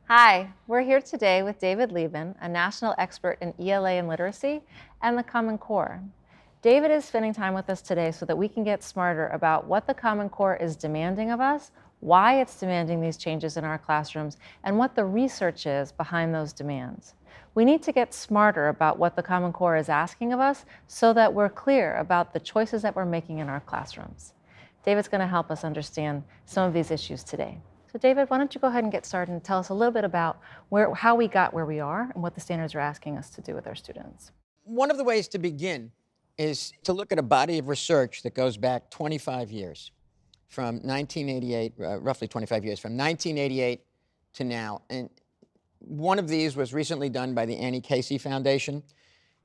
Hi, we're here today with David Lieben, a national expert in ELA and literacy and the Common Core. David is spending time with us today so that we can get smarter about what the Common Core is demanding of us, why it's demanding these changes in our classrooms, and what the research is behind those demands. We need to get smarter about what the Common Core is asking of us so that we're clear about the choices that we're making in our classrooms. David's going to help us understand some of these issues today. So David, why don't you go ahead and get started and tell us a little bit about how we got where we are and what the standards are asking us to do with our students. One of the ways to begin is to look at a body of research that goes back 25 years, from 1988, roughly 25 years, from 1988 to now. And one of these was recently done by the Annie Casey Foundation,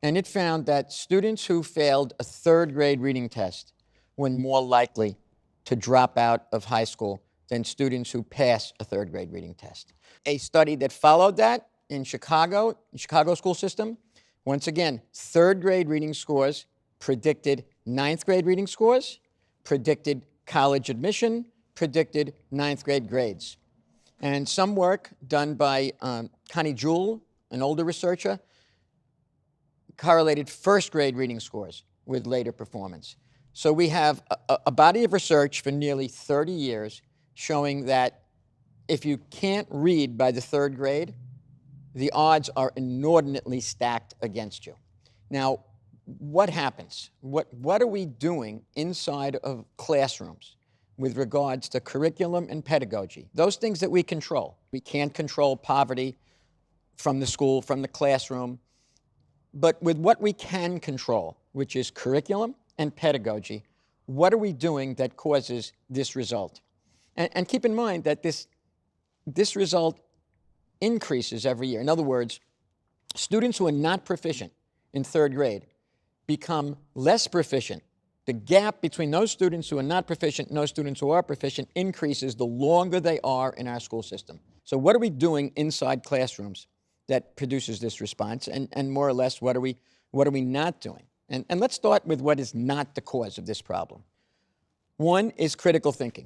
and it found that students who failed a third grade reading test were more likely to drop out of high school than students who pass a third grade reading test. A study that followed that in Chicago school system, once again, third grade reading scores predicted ninth grade reading scores, predicted college admission, predicted ninth grade grades. And some work done by Connie Jewell, an older researcher, correlated first grade reading scores with later performance. So we have a body of research for nearly 30 years showing that if you can't read by the third grade, the odds are inordinately stacked against you. Now, what happens? What are we doing inside of classrooms with regards to curriculum and pedagogy? Those things that we control. We can't control poverty from the school, from the classroom. But with what we can control, which is curriculum and pedagogy, what are we doing that causes this result? And keep in mind that this result increases every year. In other words, students who are not proficient in third grade become less proficient. The gap between those students who are not proficient and those students who are proficient increases the longer they are in our school system. So what are we doing inside classrooms that produces this response? And more or less, what are we not doing? And let's start with what is not the cause of this problem. One is critical thinking.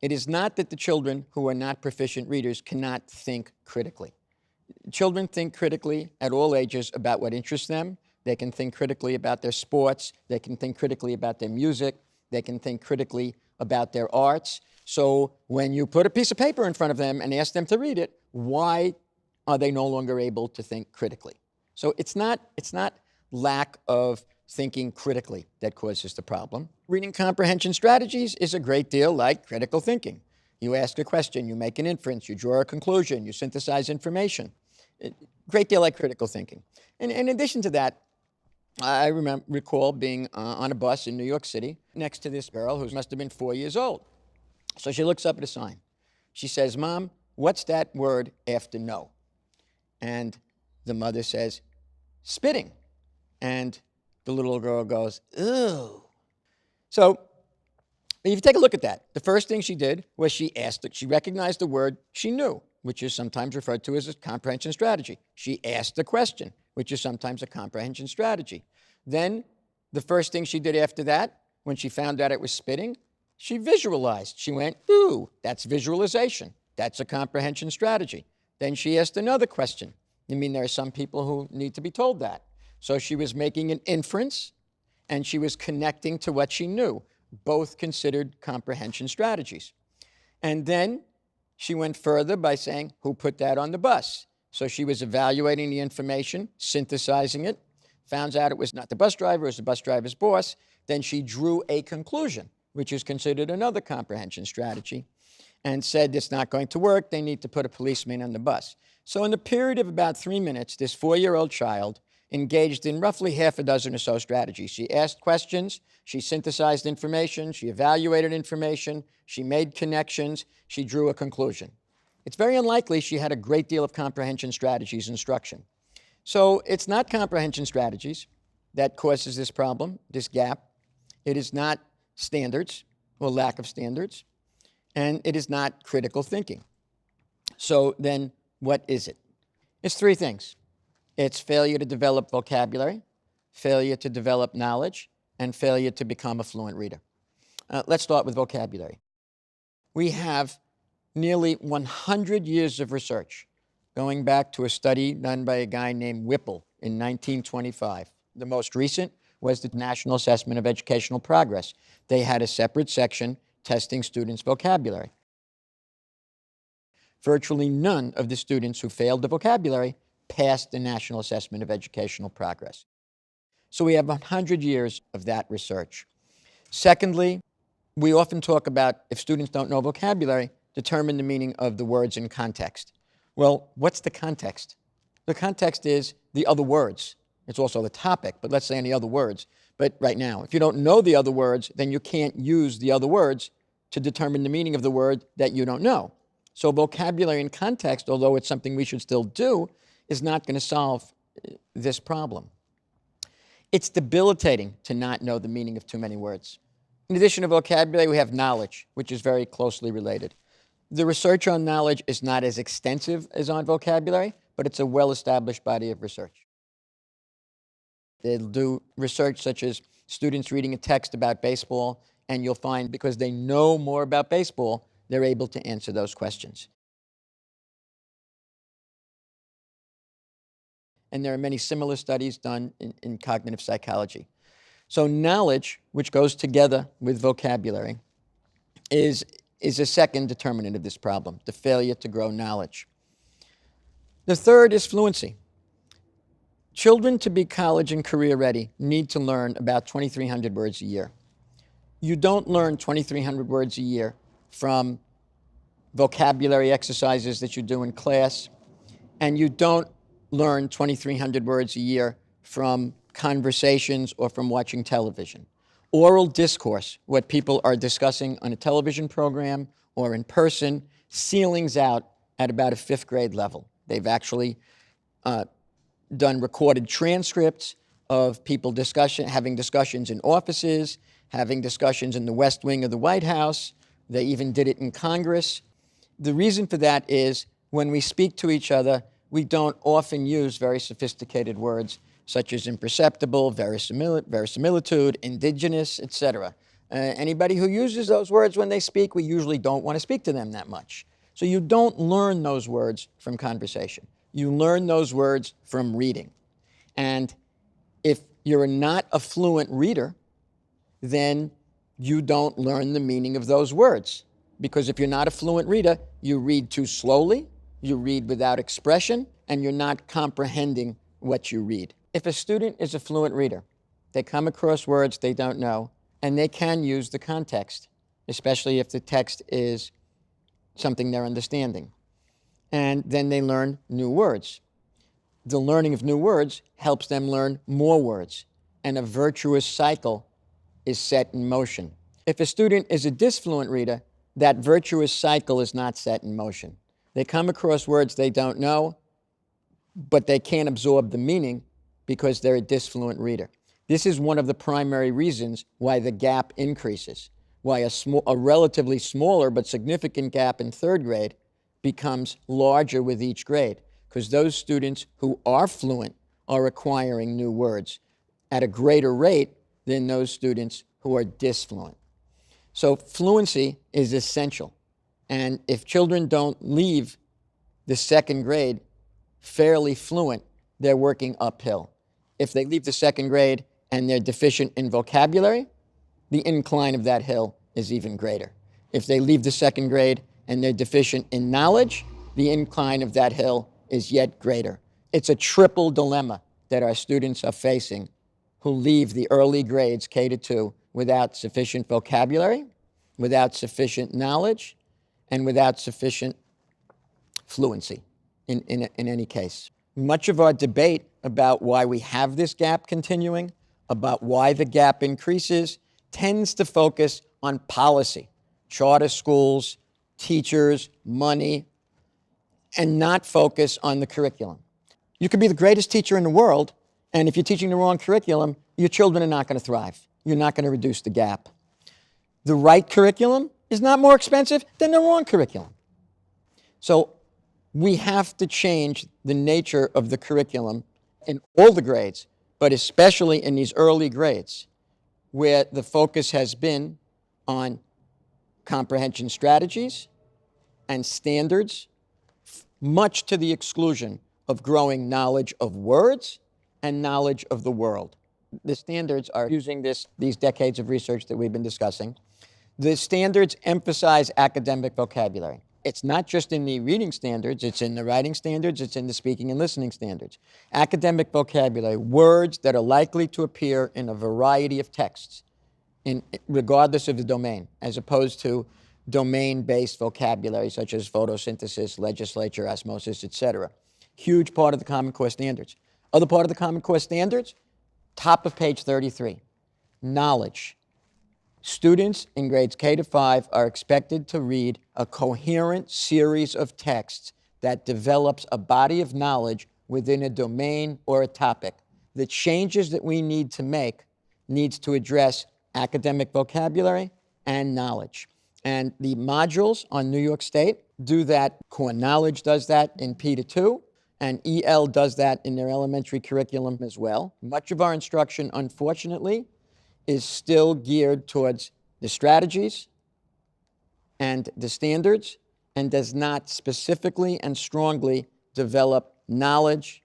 It is not that the children who are not proficient readers cannot think critically. Children think critically at all ages about what interests them. They can think critically about their sports. They can think critically about their music. They can think critically about their arts. So when you put a piece of paper in front of them and ask them to read it, why are they no longer able to think critically? So it's not lack of thinking critically that causes the problem. Reading comprehension strategies is a great deal like critical thinking. You ask a question, you make an inference, you draw a conclusion, you synthesize information. Great deal like critical thinking. And in addition to that, I recall being on a bus in New York City next to this girl who must have been 4 years old. So she looks up at a sign. She says, "Mom, what's that word after no?" And the mother says, "Spitting." And the little girl goes, "Ew." So if you take a look at that, the first thing she did was she recognized the word she knew, which is sometimes referred to as a comprehension strategy. She asked a question, which is sometimes a comprehension strategy. Then the first thing she did after that, when she found out it was spitting, she visualized. She went, "Ooh, that's visualization. That's a comprehension strategy." Then she asked another question. I mean, there are some people who need to be told that. So she was making an inference, and she was connecting to what she knew, both considered comprehension strategies. And then she went further by saying, "Who put that on the bus?" So she was evaluating the information, synthesizing it, found out it was not the bus driver, it was the bus driver's boss. Then she drew a conclusion, which is considered another comprehension strategy, and said it's not going to work, they need to put a policeman on the bus. So in the period of about 3 minutes, this 4-year-old child engaged in roughly half a dozen or so strategies. She asked questions, she synthesized information, she evaluated information, she made connections, she drew a conclusion. It's very unlikely she had a great deal of comprehension strategies instruction. So it's not comprehension strategies that causes this problem, this gap. It is not standards or lack of standards, and it is not critical thinking. So then what is it? It's 3 things. It's failure to develop vocabulary, failure to develop knowledge, and failure to become a fluent reader. Let's start with vocabulary. We have nearly 100 years of research going back to a study done by a guy named Whipple in 1925. The most recent was the National Assessment of Educational Progress. They had a separate section testing students' vocabulary. Virtually none of the students who failed the vocabulary passed the National Assessment of Educational Progress. So we have 100 years of that research. Secondly, we often talk about, if students don't know vocabulary, determine the meaning of the words in context. Well, what's the context? The context is the other words. It's also the topic, but let's say any other words. But right now, if you don't know the other words, then you can't use the other words to determine the meaning of the word that you don't know. So vocabulary and context, although it's something we should still do, is not going to solve this problem. It's debilitating to not know the meaning of too many words. In addition to vocabulary, we have knowledge, which is very closely related. The research on knowledge is not as extensive as on vocabulary, but it's a well-established body of research. They'll do research such as students reading a text about baseball, and you'll find because they know more about baseball, they're able to answer those questions. And there are many similar studies done in cognitive psychology. So knowledge, which goes together with vocabulary, is a second determinant of this problem, the failure to grow knowledge. The third is fluency. Children to be college and career ready need to learn about 2,300 words a year. You don't learn 2,300 words a year from vocabulary exercises that you do in class, and you don't learn 2,300 words a year from conversations or from watching television. Oral discourse, what people are discussing on a television program or in person, ceilings out at about a 5th grade level. They've actually done recorded transcripts of people having discussions in offices, having discussions in the West Wing of the White House. They even did it in Congress. The reason for that is when we speak to each other, we don't often use very sophisticated words such as imperceptible, verisimilitude, indigenous, etc. Anybody who uses those words when they speak, we usually don't want to speak to them that much. So you don't learn those words from conversation. You learn those words from reading. And if you're not a fluent reader, then you don't learn the meaning of those words. Because if you're not a fluent reader, you read too slowly, you read without expression, and you're not comprehending what you read. If a student is a fluent reader, they come across words they don't know, and they can use the context, especially if the text is something they're understanding. And then they learn new words. The learning of new words helps them learn more words, and a virtuous cycle is set in motion. If a student is a disfluent reader, that virtuous cycle is not set in motion. They come across words they don't know, but they can't absorb the meaning because they're a disfluent reader. This is one of the primary reasons why the gap increases, why a relatively smaller but significant gap in 3rd grade becomes larger with each grade, because those students who are fluent are acquiring new words at a greater rate than those students who are disfluent. So fluency is essential. And if children don't leave the 2nd grade fairly fluent, they're working uphill. If they leave the 2nd grade and they're deficient in vocabulary, the incline of that hill is even greater. If they leave the 2nd grade and they're deficient in knowledge, the incline of that hill is yet greater. It's a triple dilemma that our students are facing who leave the early grades, K-2, without sufficient vocabulary, without sufficient knowledge, and without sufficient fluency in any case. Much of our debate about why we have this gap continuing, about why the gap increases, tends to focus on policy, charter schools, teachers, money, and not focus on the curriculum. You could be the greatest teacher in the world, and if you're teaching the wrong curriculum, your children are not going to thrive. You're not going to reduce the gap. The right curriculum is not more expensive than the wrong curriculum. So we have to change the nature of the curriculum in all the grades, but especially in these early grades, where the focus has been on comprehension strategies and standards much to the exclusion of growing knowledge of words and knowledge of the world. The standards are using these decades of research that we've been discussing. The standards emphasize academic vocabulary. It's not just in the reading standards, it's in the writing standards, it's in the speaking and listening standards. Academic vocabulary, words that are likely to appear in a variety of texts, regardless of the domain, as opposed to domain-based vocabulary such as photosynthesis, legislature, osmosis, etc. Huge part of the Common Core standards. Other part of the Common Core standards, top of page 33, knowledge. Students in grades K to 5 are expected to read a coherent series of texts that develops a body of knowledge within a domain or a topic. The changes that we need to make needs to address academic vocabulary and knowledge. And the modules on New York State do that. Core Knowledge does that in P to 2, and EL does that in their elementary curriculum as well. Much of our instruction, unfortunately, is still geared towards the strategies and the standards and does not specifically and strongly develop knowledge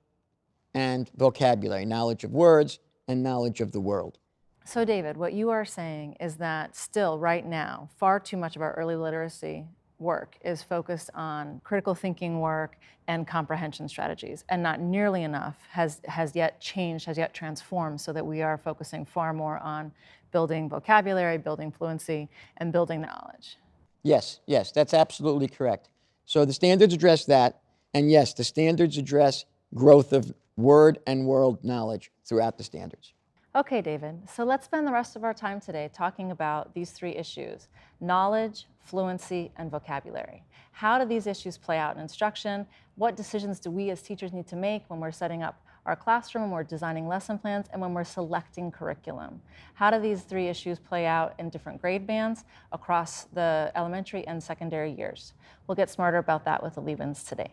and vocabulary, knowledge of words and knowledge of the world. So David, what you are saying is that still right now, far too much of our early literacy work is focused on critical thinking work and comprehension strategies, and not nearly enough has yet changed, has yet transformed, so that we are focusing far more on building vocabulary, building fluency, and building knowledge. Yes, that's absolutely correct. So the standards address that, and yes, the standards address growth of word and world knowledge throughout the standards. Okay, David, so let's spend the rest of our time today talking about these three issues: knowledge, fluency, and vocabulary. How do these issues play out in instruction? What decisions do we as teachers need to make when we're setting up our classroom, when we're designing lesson plans, and when we're selecting curriculum? How do these three issues play out in different grade bands across the elementary and secondary years? We'll get smarter about that with the Liebens today.